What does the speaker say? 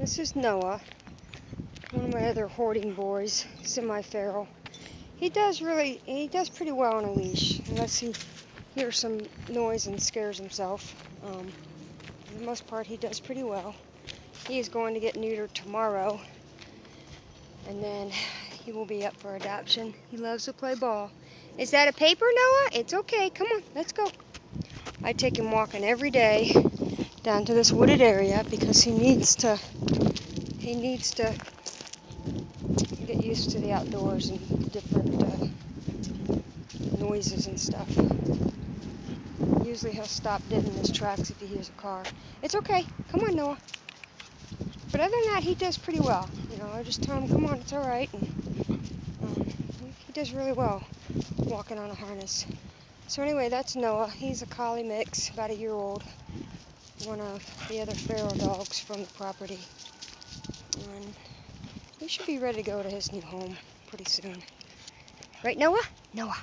This is Noah, one of my other hoarding boys, semi-feral. He does pretty well on a leash, unless he hears some noise and scares himself. For the most part, he does pretty well. He is going to get neutered tomorrow, and then he will be up for adoption. He loves to play ball. Is that a paper, Noah? It's okay. Come on, let's go. I take him walking every day down to this wooded area because he needs to get used to the outdoors and different noises and stuff. Usually he'll stop dead in his tracks if he hears a car. It's okay. Come on, Noah. But other than that, he does pretty well. You know, I just tell him, come on, it's all right. And he does really well walking on a harness. So anyway, that's Noah. He's a collie mix, about a year old. One of the other feral dogs from the property. And he should be ready to go to his new home pretty soon. Right, Noah? Noah.